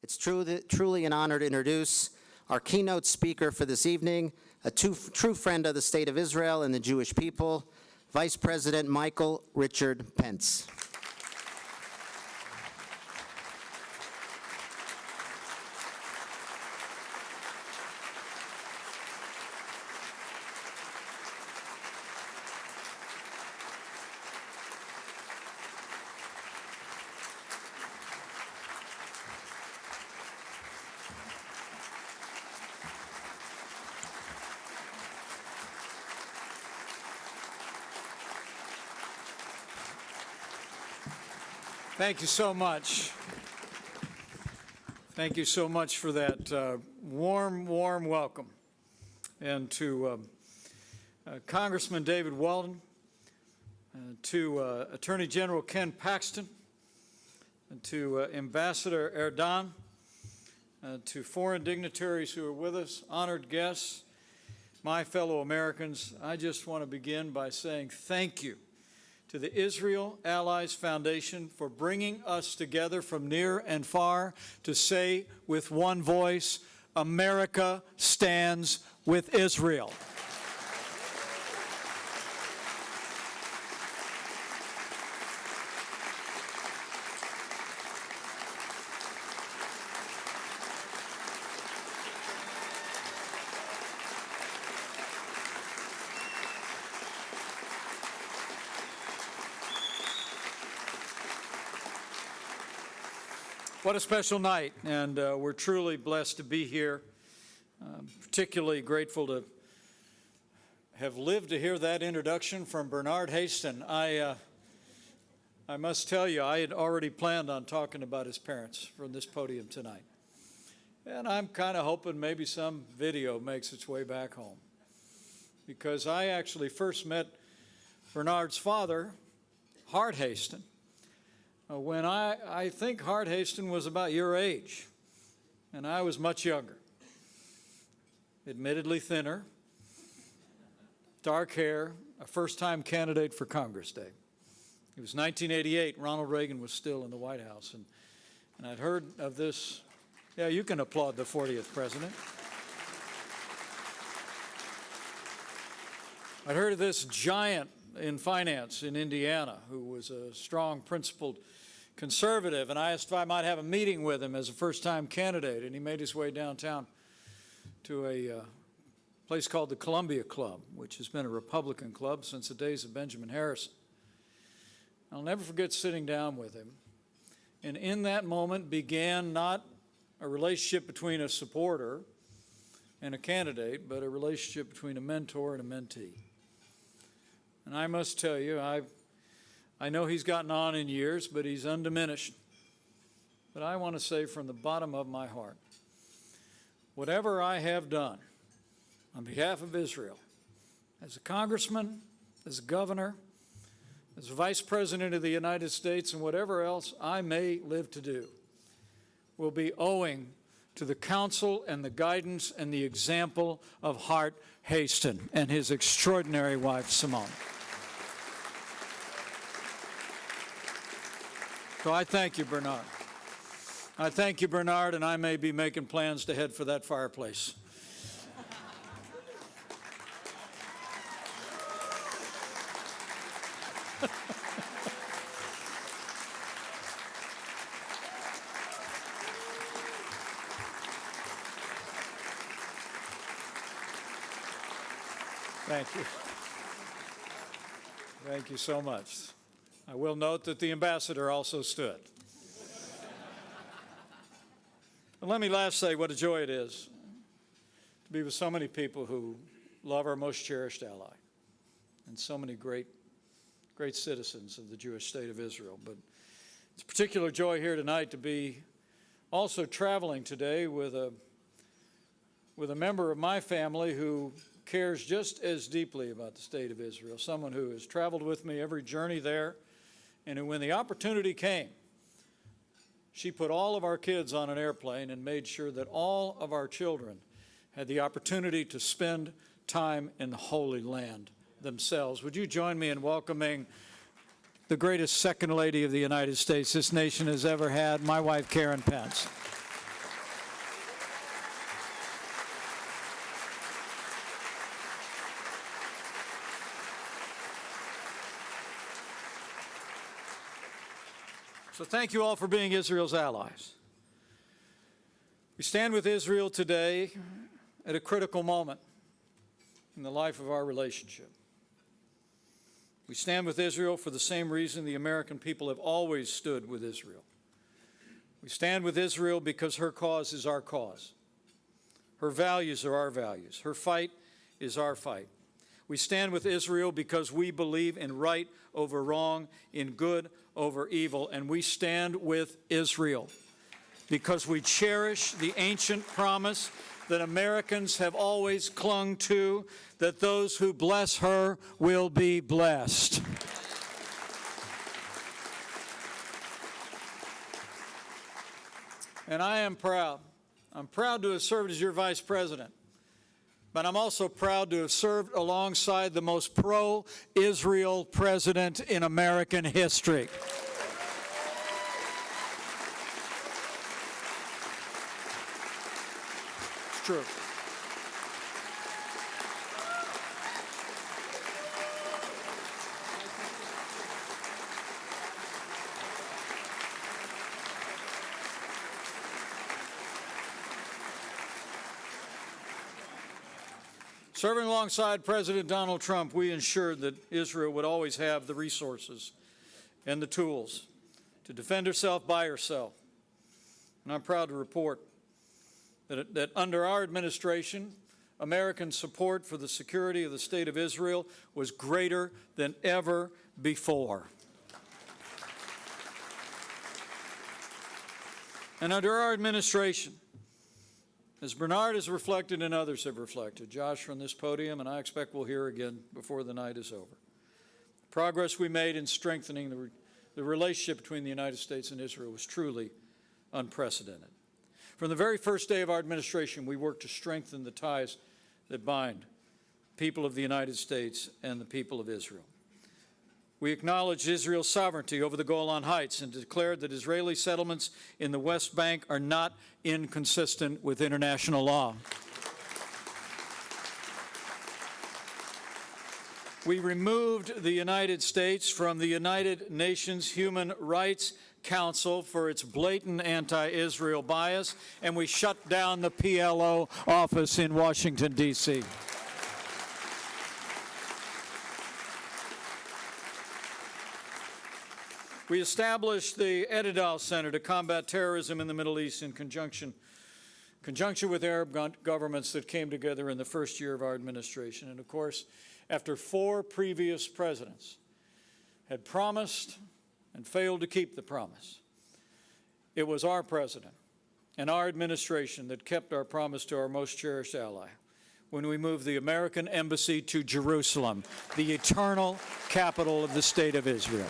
It's truly an honor to introduce our keynote speaker for this evening, a true friend of the State of Israel and the Jewish people, Vice President Michael Richard Pence. Thank you so much. Thank you so much for that warm welcome. And to Congressman David Weldon, to Attorney General Ken Paxton, and to Ambassador Erdan, to foreign dignitaries who are with us, honored guests, my fellow Americans, I just want to begin by saying thank you to the Israel Allies Foundation for bringing us together from near and far to say with one voice, America stands with Israel. What a special night, and we're truly blessed to be here. Particularly grateful to have lived to hear that introduction from Bernard Haston. I must tell you, I had already planned on talking about his parents from this podium tonight. And I'm kind of hoping maybe some video makes its way back home. Because I actually first met Bernard's father, Hart Haston, when I think Hart Haston was about your age, and I was much younger. Admittedly thinner, dark hair, a first-time candidate for Congress Day. It was 1988, Ronald Reagan was still in the White House, and I'd heard of this. Yeah, you can applaud the 40th president. I'd heard of this giant in finance in Indiana who was a strong, principled conservative, and I asked if I might have a meeting with him as a first-time candidate, and he made his way downtown to a place called the Columbia Club, which has been a Republican club since the days of Benjamin Harrison. I'll never forget sitting down with him, and in that moment began not a relationship between a supporter and a candidate, but a relationship between a mentor and a mentee. And I must tell you, I know he's gotten on in years, but he's undiminished. But I want to say from the bottom of my heart, whatever I have done on behalf of Israel, as a congressman, as a governor, as a vice president of the United States, and whatever else I may live to do, will be owing to the counsel and the guidance and the example of Hart Haston and his extraordinary wife, Simone. So I thank you, Bernard. I thank you, Bernard, and I may be making plans to head for that fireplace. Thank you. Thank you so much. I will note that the ambassador also stood. And let me last say what a joy it is to be with so many people who love our most cherished ally and so many great citizens of the Jewish state of Israel. But it's a particular joy here tonight to be also traveling today with a member of my family who cares just as deeply about the state of Israel, someone who has traveled with me every journey there, and who, when the opportunity came, she put all of our kids on an airplane and made sure that all of our children had the opportunity to spend time in the Holy Land themselves. Would you join me in welcoming the greatest second lady of the United States this nation has ever had, my wife, Karen Pence. So thank you all for being Israel's allies. We stand with Israel today at a critical moment in the life of our relationship. We stand with Israel for the same reason the American people have always stood with Israel. We stand with Israel because her cause is our cause. Her values are our values. Her fight is our fight. We stand with Israel because we believe in right over wrong, in good over evil, and we stand with Israel because we cherish the ancient promise that Americans have always clung to, that those who bless her will be blessed. And I am proud. I'm proud to have served as your vice president. But I'm also proud to have served alongside the most pro-Israel president in American history. It's true. Serving alongside President Donald Trump, we ensured that Israel would always have the resources and the tools to defend herself by herself. And I'm proud to report that under our administration, American support for the security of the State of Israel was greater than ever before. And under our administration, as Bernard has reflected and others have reflected, Josh from this podium, and I expect we'll hear again before the night is over, the progress we made in strengthening the relationship between the United States and Israel was truly unprecedented. From the very first day of our administration, we worked to strengthen the ties that bind people of the United States and the people of Israel. We acknowledged Israel's sovereignty over the Golan Heights and declared that Israeli settlements in the West Bank are not inconsistent with international law. We removed the United States from the United Nations Human Rights Council for its blatant anti-Israel bias, and we shut down the PLO office in Washington, D.C. We established the Edidal Center to combat terrorism in the Middle East in conjunction with Arab governments that came together in the first year of our administration. And of course, after 4 previous presidents had promised and failed to keep the promise, it was our president and our administration that kept our promise to our most cherished ally when we moved the American embassy to Jerusalem, the eternal capital of the State of Israel.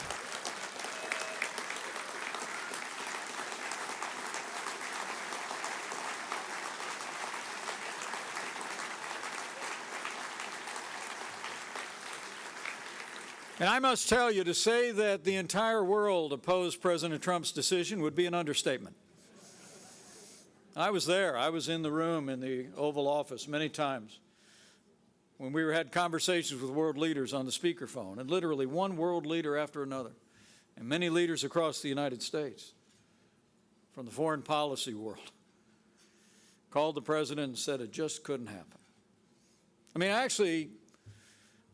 And I must tell you, to say that the entire world opposed President Trump's decision would be an understatement. I was there. I was in the room in the Oval Office many times when we had conversations with world leaders on the speakerphone, and literally one world leader after another, and many leaders across the United States from the foreign policy world called the president and said it just couldn't happen. I mean,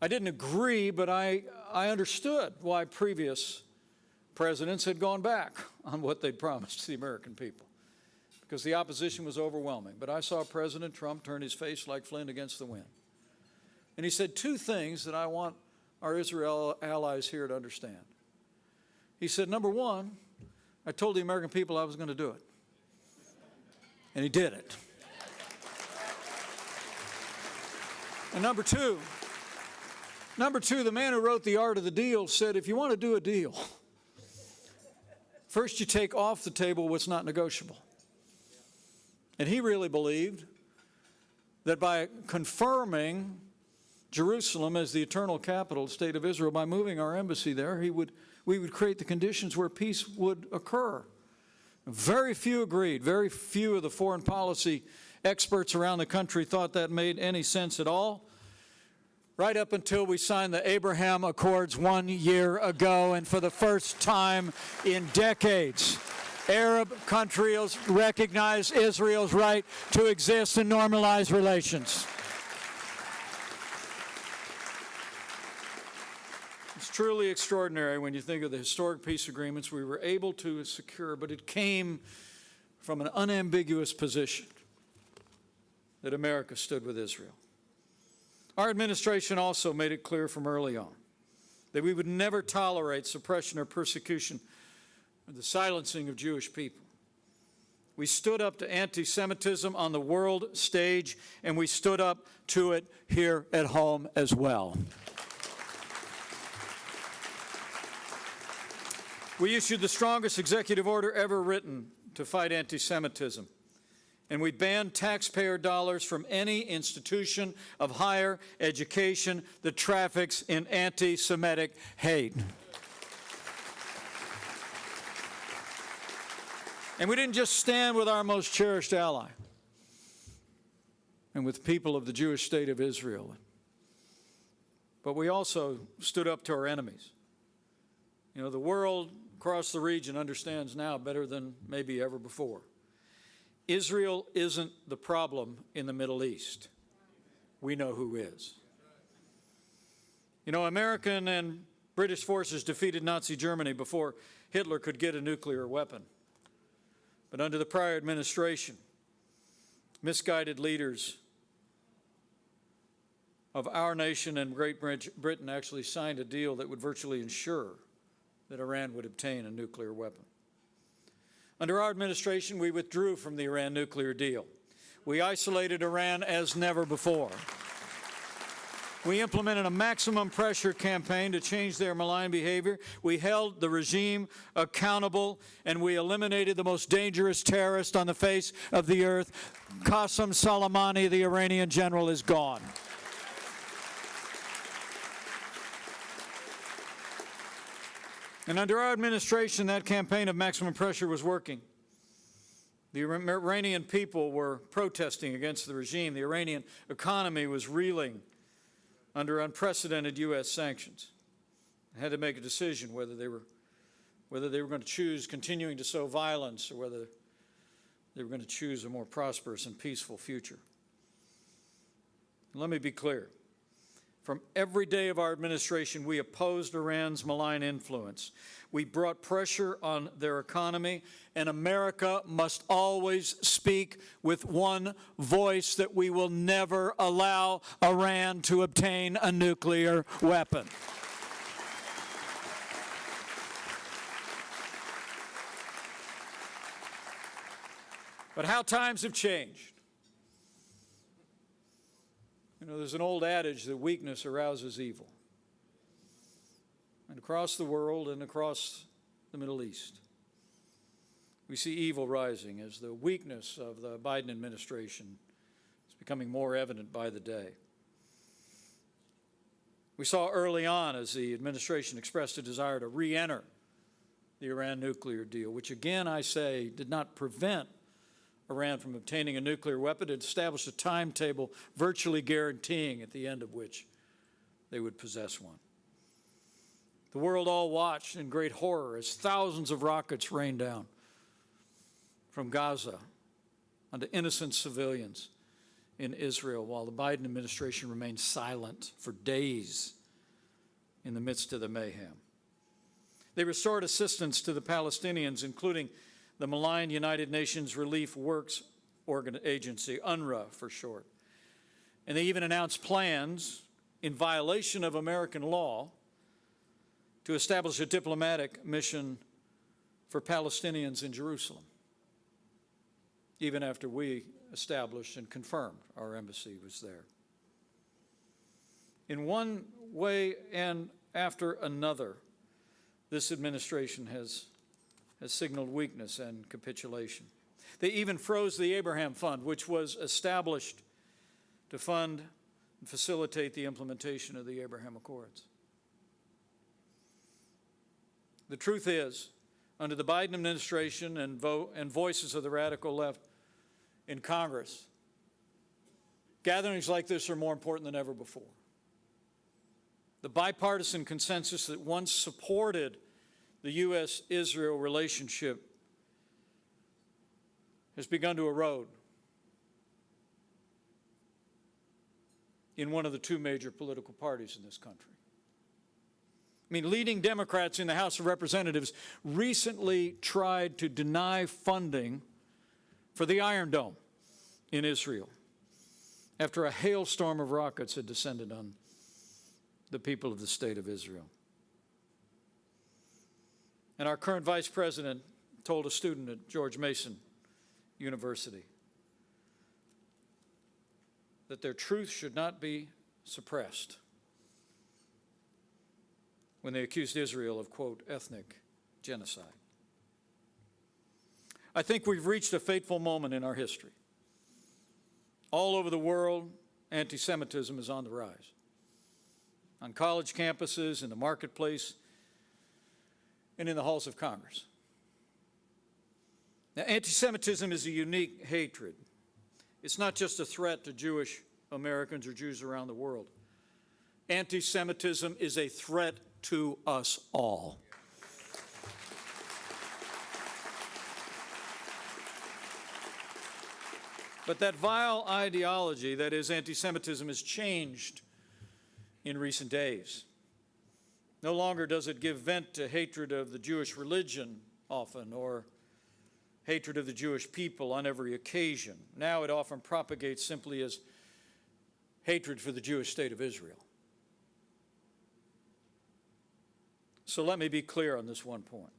I didn't agree, but I understood why previous presidents had gone back on what they'd promised to the American people, because the opposition was overwhelming. But I saw President Trump turn his face like flint against the wind. And he said 2 things that I want our Israel allies here to understand. He said, number 1, I told the American people I was going to do it. And he did it. And number two, the man who wrote The Art of the Deal said, if you want to do a deal, first you take off the table what's not negotiable. And he really believed that by confirming Jerusalem as the eternal capital of the State of Israel, by moving our embassy there, we would create the conditions where peace would occur. Very few agreed. Very few of the foreign policy experts around the country thought that made any sense at all. right up until we signed the Abraham Accords 1 year ago, and for the first time in decades, Arab countries recognize Israel's right to exist and normalize relations. It's truly extraordinary when you think of the historic peace agreements we were able to secure, but it came from an unambiguous position that America stood with Israel. Our administration also made it clear from early on that we would never tolerate suppression or persecution or the silencing of Jewish people. We stood up to anti-Semitism on the world stage, and we stood up to it here at home as well. We issued the strongest executive order ever written to fight anti-Semitism, and we banned taxpayer dollars from any institution of higher education that traffics in anti-Semitic hate. And we didn't just stand with our most cherished ally and with people of the Jewish state of Israel, but we also stood up to our enemies. You know, the world across the region understands now better than maybe ever before. Israel isn't the problem in the Middle East. We know who is. You know, American and British forces defeated Nazi Germany before Hitler could get a nuclear weapon. But under the prior administration, misguided leaders of our nation and Great Britain actually signed a deal that would virtually ensure that Iran would obtain a nuclear weapon. Under our administration, we withdrew from the Iran nuclear deal. We isolated Iran as never before. We implemented a maximum pressure campaign to change their malign behavior. We held the regime accountable, and we eliminated the most dangerous terrorist on the face of the earth. Qasem Soleimani, the Iranian general, is gone. And under our administration, that campaign of maximum pressure was working. The Iranian people were protesting against the regime. The Iranian economy was reeling under unprecedented U.S. sanctions. They had to make a decision whether they were going to choose continuing to sow violence or whether they were going to choose a more prosperous and peaceful future. Let me be clear. From every day of our administration, we opposed Iran's malign influence. We brought pressure on their economy, and America must always speak with one voice that we will never allow Iran to obtain a nuclear weapon. But how times have changed. You know, there's an old adage that weakness arouses evil. And across the world and across the Middle East, we see evil rising as the weakness of the Biden administration is becoming more evident by the day. We saw early on as the administration expressed a desire to re-enter the Iran nuclear deal, which again, I say, did not prevent Iran from obtaining a nuclear weapon. It established a timetable virtually guaranteeing at the end of which they would possess one. The world all watched in great horror as thousands of rockets rained down from Gaza onto innocent civilians in Israel, while the Biden administration remained silent for days in the midst of the mayhem. They restored assistance to the Palestinians, including the maligned United Nations Relief Works Agency, UNRWA for short. And they even announced plans, in violation of American law, to establish a diplomatic mission for Palestinians in Jerusalem, even after we established and confirmed our embassy was there. In one way and after another, this administration has signaled weakness and capitulation. They even froze the Abraham Fund, which was established to fund and facilitate the implementation of the Abraham Accords. The truth is, under the Biden administration and voices of the radical left in Congress, gatherings like this are more important than ever before. The bipartisan consensus that once supported the U.S.-Israel relationship has begun to erode in one of the two major political parties in this country. I mean, leading Democrats in the House of Representatives recently tried to deny funding for the Iron Dome in Israel after a hailstorm of rockets had descended on the people of the state of Israel. And our current vice president told a student at George Mason University that their truth should not be suppressed when they accused Israel of, quote, ethnic genocide. I think we've reached a fateful moment in our history. All over the world, anti-Semitism is on the rise. On college campuses, in the marketplace, and in the halls of Congress. Now, anti-Semitism is a unique hatred. It's not just a threat to Jewish Americans or Jews around the world. Anti-Semitism is a threat to us all. But that vile ideology, that is anti-Semitism, has changed in recent days. No longer does it give vent to hatred of the Jewish religion often, or hatred of the Jewish people on every occasion. Now it often propagates simply as hatred for the Jewish state of Israel. So let me be clear on this one point.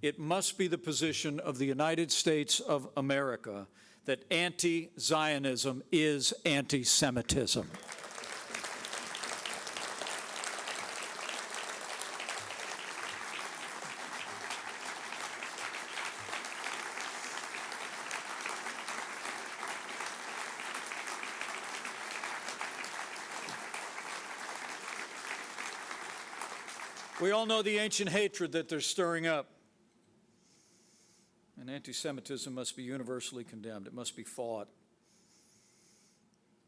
It must be the position of the United States of America that anti-Zionism is anti-Semitism. We all know the ancient hatred that they're stirring up. And anti-Semitism must be universally condemned. It must be fought.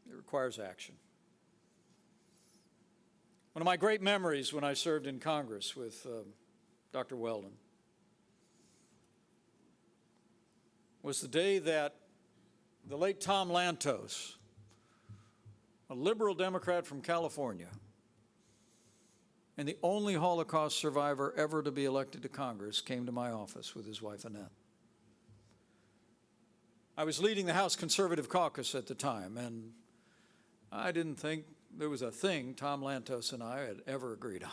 It requires action. One of my great memories when I served in Congress with Dr. Weldon was the day that the late Tom Lantos, a liberal Democrat from California, and the only Holocaust survivor ever to be elected to Congress, came to my office with his wife, Annette. I was leading the House Conservative Caucus at the time, and I didn't think there was a thing Tom Lantos and I had ever agreed on,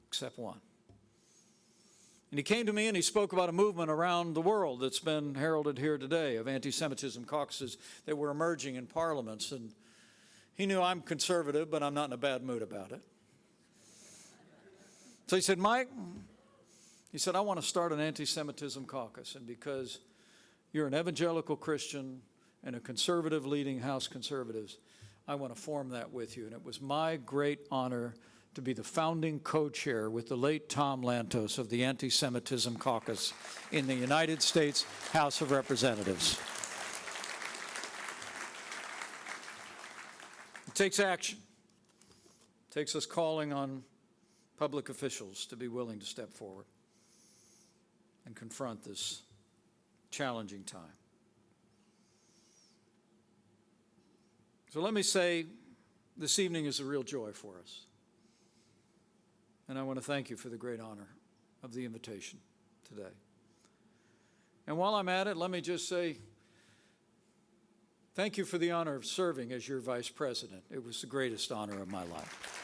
except one. And he came to me and he spoke about a movement around the world that's been heralded here today of anti-Semitism caucuses that were emerging in parliaments. And he knew I'm conservative, but I'm not in a bad mood about it. So he said, Mike, he said, I want to start an anti-Semitism caucus. And because you're an evangelical Christian and a conservative leading House Conservatives, I want to form that with you. And it was my great honor to be the founding co-chair with the late Tom Lantos of the Anti-Semitism Caucus in the United States House of Representatives. It takes action. It takes us calling on public officials to be willing to step forward and confront this challenging time. So let me say, this evening is a real joy for us. And I want to thank you for the great honor of the invitation today. And while I'm at it, let me just say, thank you for the honor of serving as your vice president. It was the greatest honor of my life.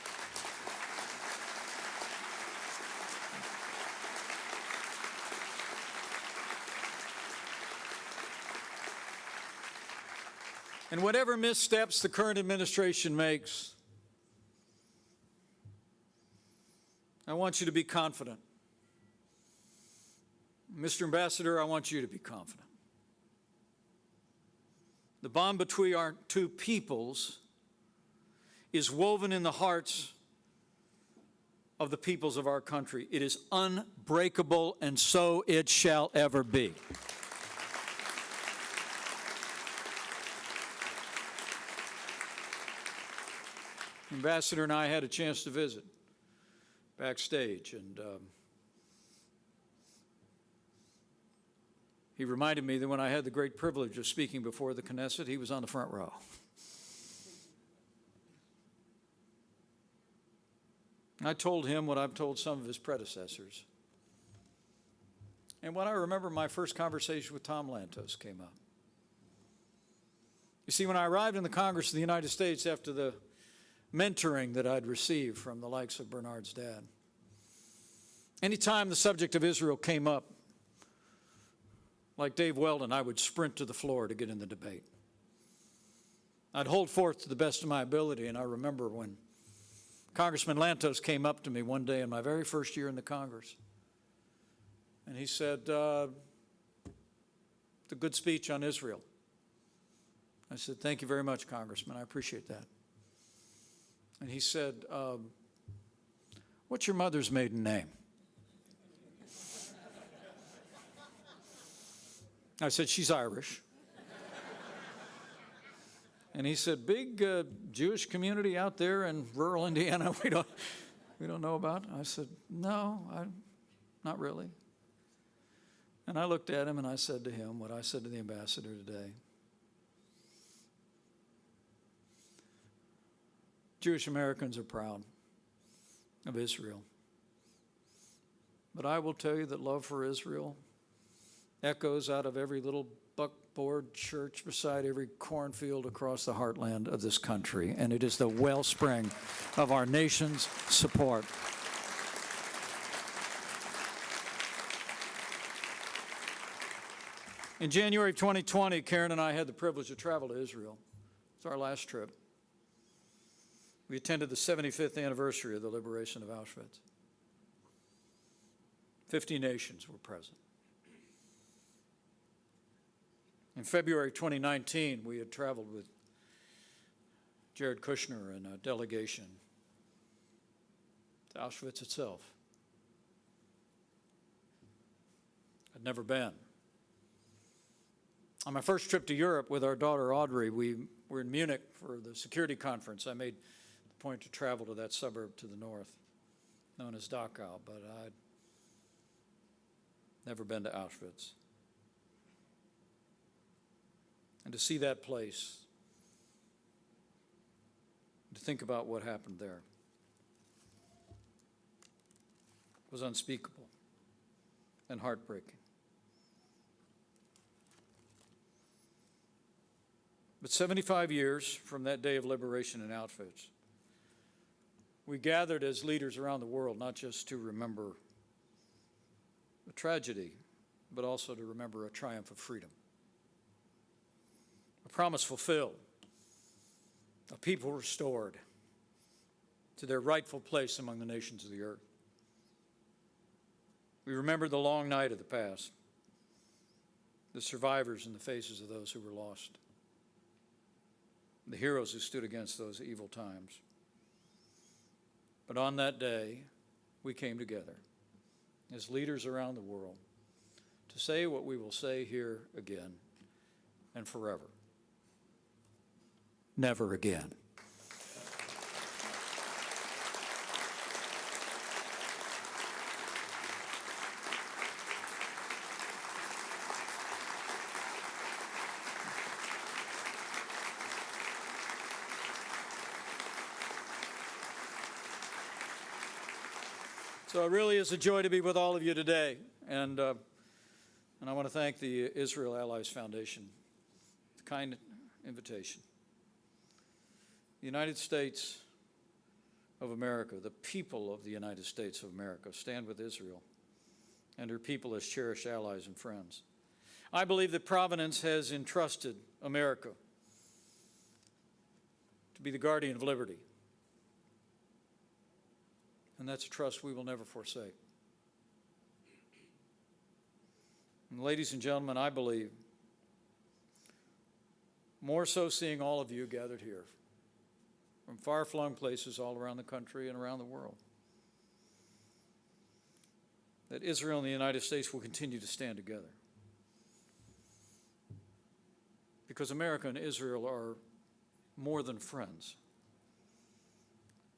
And whatever missteps the current administration makes, I want you to be confident. Mr. Ambassador, I want you to be confident. The bond between our two peoples is woven in the hearts of the peoples of our country. It is unbreakable, and so it shall ever be. Ambassador and I had a chance to visit backstage, and he reminded me that when I had the great privilege of speaking before the Knesset, he was on the front row. I told him what I've told some of his predecessors. And when I remember my first conversation with Tom Lantos came up. You see, when I arrived in the Congress of the United States after the mentoring that I'd received from the likes of Bernard's dad, anytime the subject of Israel came up, like Dave Weldon, I would sprint to the floor to get in the debate. I'd hold forth to the best of my ability, and I remember when Congressman Lantos came up to me one day in my very first year in the Congress, and he said, "The good speech on Israel." I said, "Thank you very much, Congressman. I appreciate that." And he said, "What's your mother's maiden name?" I said, "She's Irish." And he said, "Big Jewish community out there in rural Indiana we don't know about?" I said, "No, not really." And I looked at him and I said to him what I said to the ambassador today. Jewish Americans are proud of Israel. But I will tell you that love for Israel echoes out of every little buckboard church beside every cornfield across the heartland of this country, and it is the wellspring of our nation's support. In January of 2020, Karen and I had the privilege to travel to Israel. It's our last trip. We attended the 75th anniversary of the liberation of Auschwitz. 50 nations were present. In February 2019, we had traveled with Jared Kushner and a delegation to Auschwitz itself. I'd never been. On my first trip to Europe with our daughter Audrey, we were in Munich for the security conference. I made the point to travel to that suburb to the north, known as Dachau, but I'd never been to Auschwitz. And to see that place, to think about what happened there, was unspeakable and heartbreaking. But 75 years from that day of liberation in Auschwitz, we gathered as leaders around the world, not just to remember a tragedy, but also to remember a triumph of freedom. A promise fulfilled, a people restored to their rightful place among the nations of the earth. We remember the long night of the past, the survivors and the faces of those who were lost, the heroes who stood against those evil times. But on that day, we came together as leaders around the world to say what we will say here again and forever. Never again. So it really is a joy to be with all of you today, and I want to thank the Israel Allies Foundation for the kind invitation. The United States of America, the people of the United States of America, stand with Israel and her people as cherished allies and friends. I believe that Providence has entrusted America to be the guardian of liberty. And that's a trust we will never forsake. And ladies and gentlemen, I believe, more so seeing all of you gathered here from far-flung places all around the country and around the world, that Israel and the United States will continue to stand together. Because America and Israel are more than friends.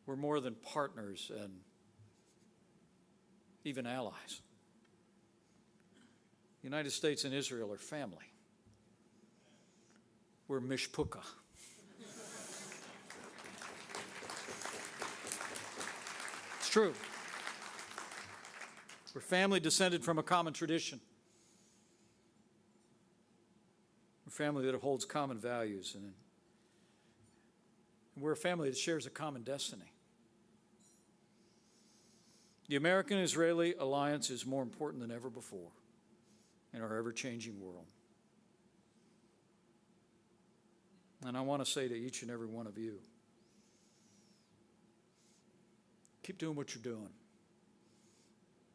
We're more than partners and even allies. The United States and Israel are family. We're mishpucha. It's true. We're family descended from a common tradition. We're a family that holds common values, and we're a family that shares a common destiny. The American-Israeli alliance is more important than ever before in our ever-changing world. And I want to say to each and every one of you, keep doing what you're doing.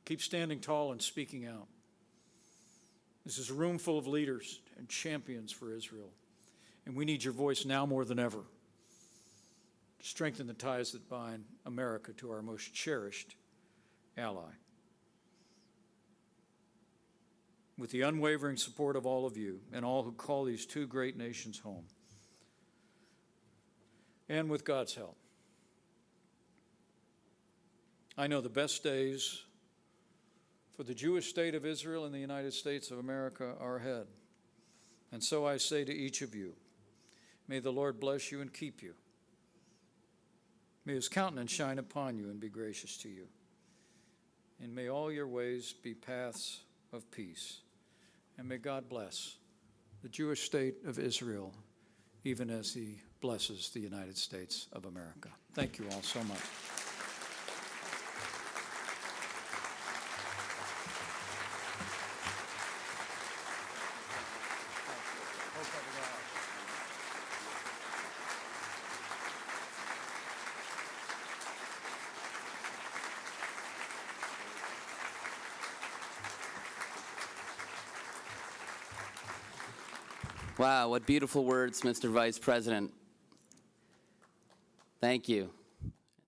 Keep standing tall and speaking out. This is a room full of leaders and champions for Israel, and we need your voice now more than ever to strengthen the ties that bind America to our most cherished ally. With the unwavering support of all of you and all who call these two great nations home, and with God's help, I know the best days for the Jewish state of Israel and the United States of America are ahead. And so I say to each of you, may the Lord bless you and keep you. May his countenance shine upon you and be gracious to you. And may all your ways be paths of peace. And may God bless the Jewish state of Israel, even as he blesses the United States of America. Thank you all so much. Wow, what beautiful words, Mr. Vice President. Thank you.